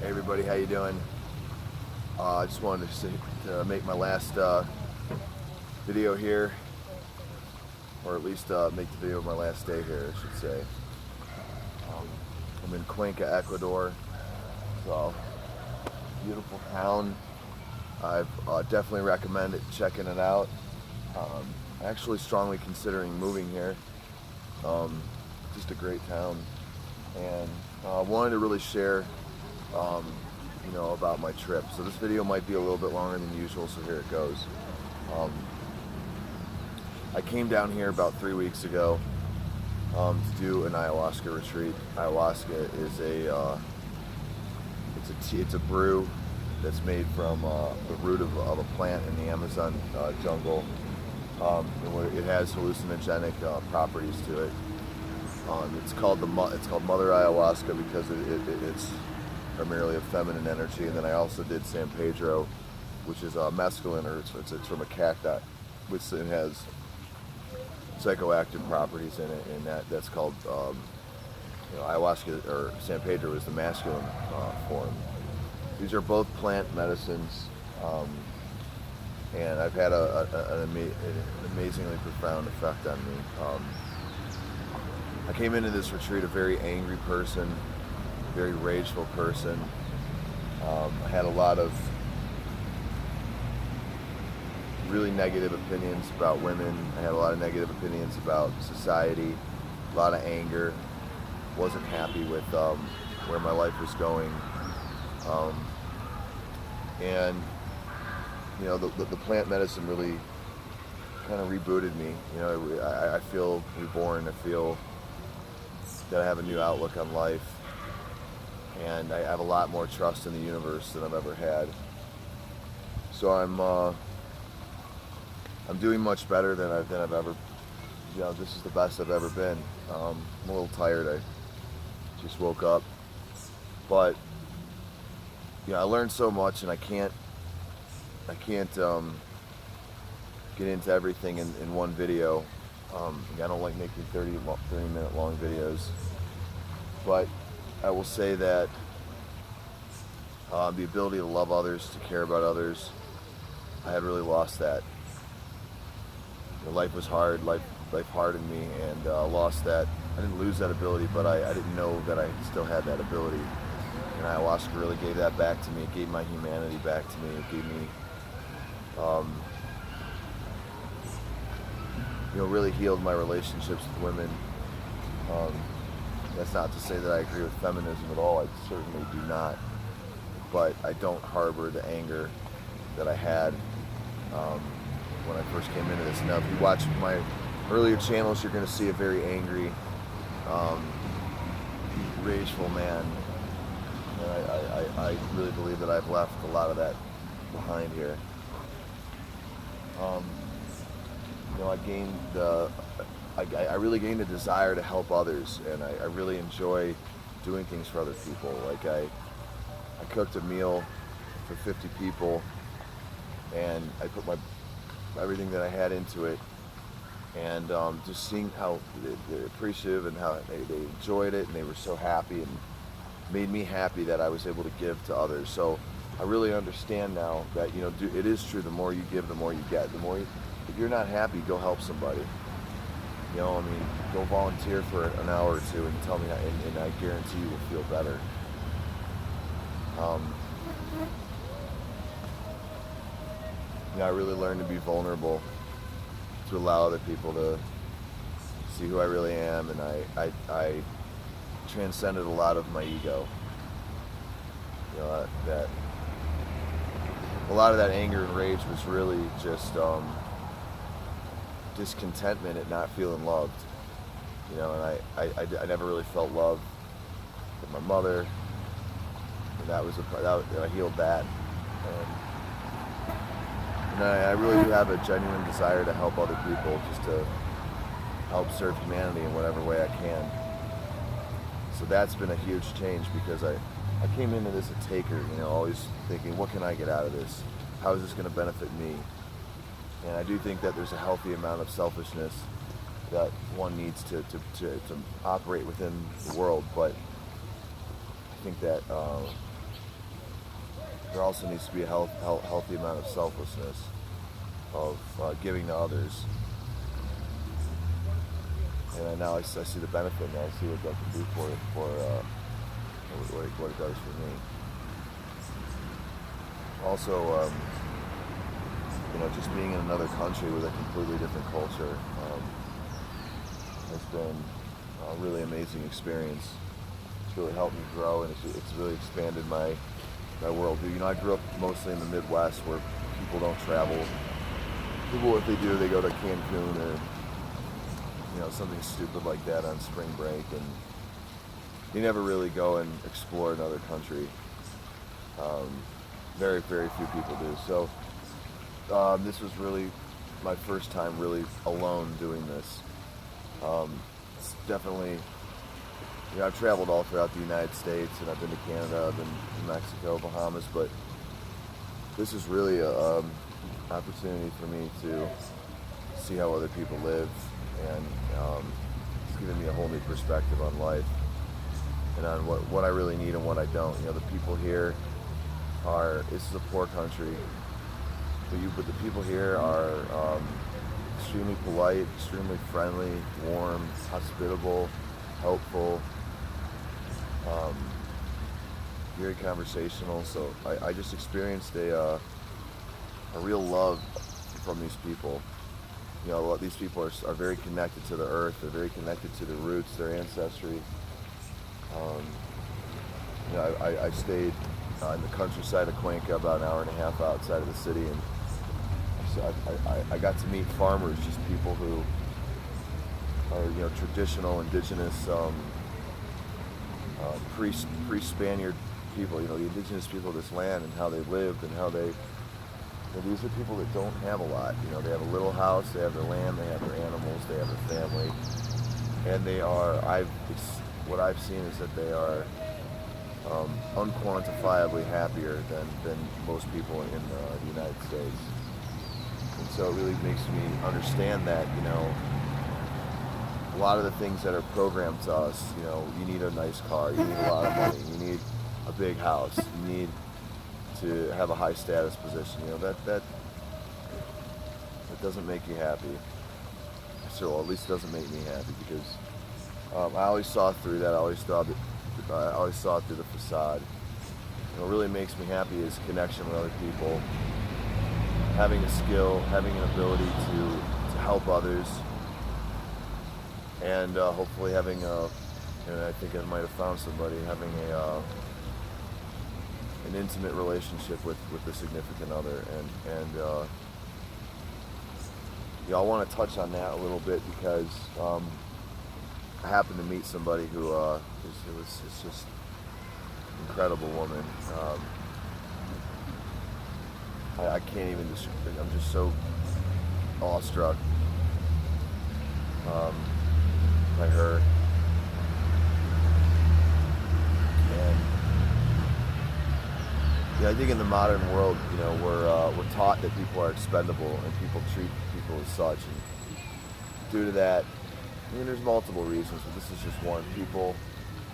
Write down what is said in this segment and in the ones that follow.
Hey everybody, how you doing? I just wanted to make my last video here, or at least make the video of my last day here, I should say. I'm in Cuenca, Ecuador. It's a beautiful town. I definitely recommend checking it out. Actually strongly considering moving here. Just a great town, and wanted to really share about my trip. So this video might be a little bit longer than usual, so here it goes. I came down here about 3 weeks ago to do an ayahuasca retreat. Ayahuasca is it's a brew that's made from the root of a plant in the Amazon jungle. It has hallucinogenic properties to it. It's called Mother Ayahuasca because it's primarily a feminine energy. And then I also did San Pedro, which is mescaline, or it's from a cacti, which it has psychoactive properties in it, and that's called ayahuasca, or San Pedro is the masculine form. These are both plant medicines, and I've had an amazingly profound effect on me. I came into this retreat a very angry person, very rageful person. I had a lot of really negative opinions about women. I had a lot of negative opinions about society, a lot of anger. Wasn't happy with where my life was going. And the plant medicine really kind of rebooted me. I feel reborn. I feel that I have a new outlook on life, and I have a lot more trust in the universe than I've ever had. So I'm doing much better than I've ever. This is the best I've ever been. I'm a little tired. I just woke up, but I learned so much, and I can't get into everything in one video. I don't like making 30-minute long videos, but I will say that the ability to love others, to care about others, I had really lost that. Life was hard, life hardened me, and lost that. I didn't lose that ability, but I didn't know that I still had that ability. And ayahuasca really gave that back to me. It gave my humanity back to me. It gave me, really healed my relationships with women. That's not to say that I agree with feminism at all. I certainly do not. But I don't harbor the anger that I had when I first came into this. Now, if you watch my earlier channels, you're going to see a very angry, rageful man. And I really believe that I've left a lot of that behind here. I really gained a desire to help others, and I really enjoy doing things for other people. Like I cooked a meal for 50 people, and I put everything that I had into it, and just seeing how they're appreciative and how they enjoyed it, and they were so happy, and made me happy that I was able to give to others. So I really understand now that it is true. The more you give, the more you get. If you're not happy, go help somebody. Go volunteer for an hour or two and tell me, and I guarantee you will feel better. I really learned to be vulnerable, to allow other people to see who I really am, and I transcended a lot of my ego. That a lot of that anger and rage was really just discontentment at not feeling loved. And I never really felt love from my mother, and that was I healed that. And I really do have a genuine desire to help other people, just to help serve humanity in whatever way I can. So that's been a huge change, because I came into this a taker, always thinking, what can I get out of this? How is this going to benefit me? And I do think that there's a healthy amount of selfishness that one needs to operate within the world, but I think that there also needs to be a healthy amount of selflessness, of giving to others. And now I see the benefit, and I see what that can do for what it does for me. Also, just being in another country with a completely different culture has been a really amazing experience. It's really helped me grow, and it's really expanded my worldview. I grew up mostly in the Midwest, where people don't travel. People, if they do, they go to Cancun or something stupid like that on spring break, and you never really go and explore another country. Very, very few people do. So this was really my first time really alone doing this. It's definitely, I've traveled all throughout the United States, and I've been to Canada, I've been to Mexico, Bahamas, but this is really a opportunity for me to see how other people live, and it's given me a whole new perspective on life and on what I really need and what I don't. The people here this is a poor country, but the people here are extremely polite, extremely friendly, warm, hospitable, helpful, very conversational. So I just experienced a real love from these people. These people are very connected to the earth. They're very connected to the roots, their ancestry. I stayed in the countryside of Cuenca, about an hour and a half outside of the city, and so I got to meet farmers, just people who are traditional, indigenous, pre-Spaniard people. The indigenous people of this land, and how they lived, and how they. These are people that don't have a lot. They have a little house, they have their land, they have their animals, they have their family, and they are. What I've seen is that they are unquantifiably happier than most people in the United States. And so it really makes me understand that, a lot of the things that are programmed to us, you need a nice car, you need a lot of money, you need a big house, you need to have a high status position, that doesn't make you happy. So at least it doesn't make me happy, because I always saw through that. I always saw through the facade. What really makes me happy is connection with other people, having a skill, having an ability to help others, and hopefully having and I think I might have found somebody, having an intimate relationship with the significant other, and I want to touch on that a little bit, because I happened to meet somebody who is just an incredible woman. I can't even describe. I'm just so awestruck by her. And I think in the modern world, we're taught that people are expendable, and people treat people as such. And due to that, there's multiple reasons, but this is just one. People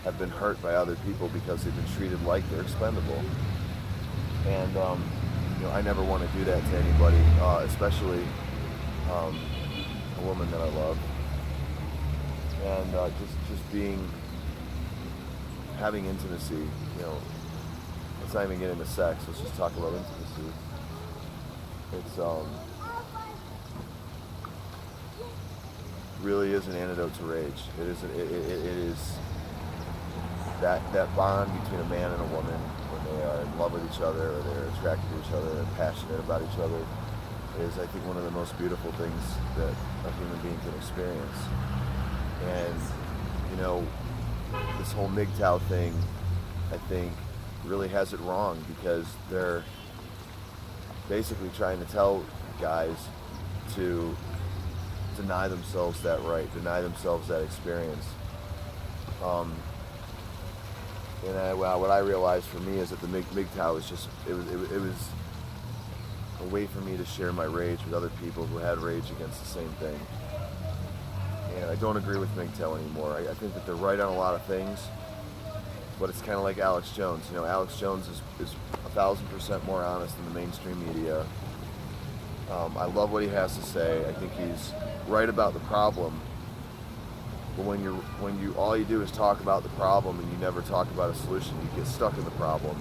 have been hurt by other people because they've been treated like they're expendable. And I never want to do that to anybody, especially a woman that I love. And just having intimacy, let's not even get into sex, let's just talk about intimacy. It's really is an antidote to rage. It is that bond between a man and a woman when they are in love with each other, or they're attracted to each other, they're passionate about each other, is, I think, one of the most beautiful things that a human being can experience. And this whole MGTOW thing, I think, really has it wrong, because they're basically trying to tell guys to deny themselves that right, deny themselves that experience. And what I realized for me is that the MGTOW was just, it was a way for me to share my rage with other people who had rage against the same thing. And I don't agree with MGTOW anymore. I think that they're right on a lot of things, but it's kind of like Alex Jones. You know, Alex Jones is 1,000% more honest than the mainstream media. I love what he has to say. I think he's right about the problem. But when you all you do is talk about the problem and you never talk about a solution, you get stuck in the problem.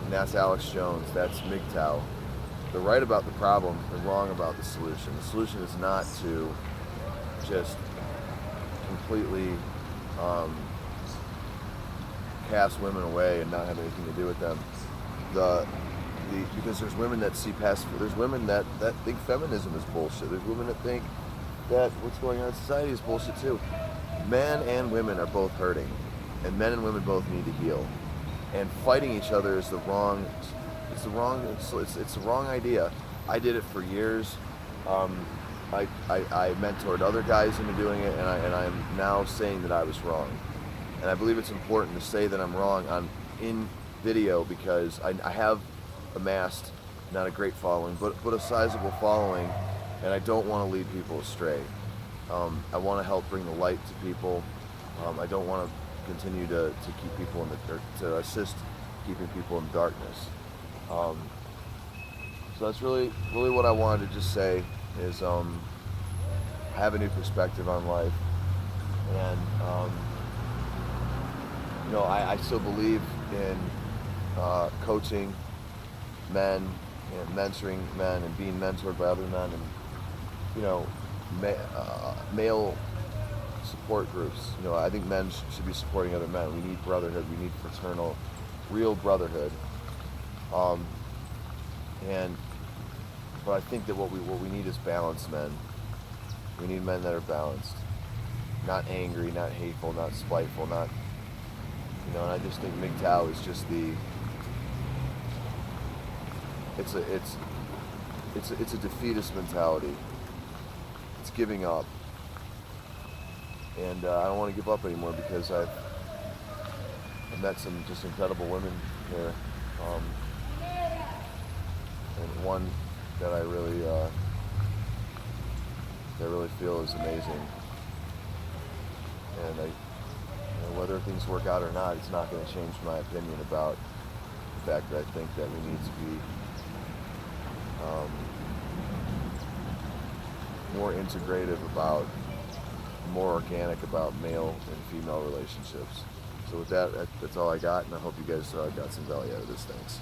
And that's Alex Jones. That's MGTOW. They're right about the problem. They're wrong about the solution. The solution is not to just completely cast women away and not have anything to do with them. Because there's women that see past. There's women that think feminism is bullshit. There's women that think that what's going on in society is bullshit too. Men and women are both hurting, and men and women both need to heal. And fighting each other is the wrong. It's the wrong idea. I did it for years. I mentored other guys into doing it, and I'm now saying that I was wrong. And I believe it's important to say that I'm wrong in video because I have amassed not a great following, but a sizable following, and I don't want to lead people astray. I want to help bring the light to people. I don't want to continue to keep people to assist keeping people in darkness. So that's really what I wanted to just say is have a new perspective on life, and I still believe in coaching men and mentoring men and being mentored by other men, and male support groups. I think men should be supporting other men. We need brotherhood. We need fraternal, real brotherhood. But I think that what we need is balanced men. We need men that are balanced, not angry, not hateful, not spiteful, not. And I just think MGTOW is just it's a defeatist mentality. It's giving up, and I don't want to give up anymore because I've met some just incredible women here, and one that I really feel is amazing, and whether things work out or not, it's not going to change my opinion about the fact that I think that we need to be more integrative about, more organic about male and female relationships. So with that, that's all I got, and I hope you guys got some value out of this. Thanks.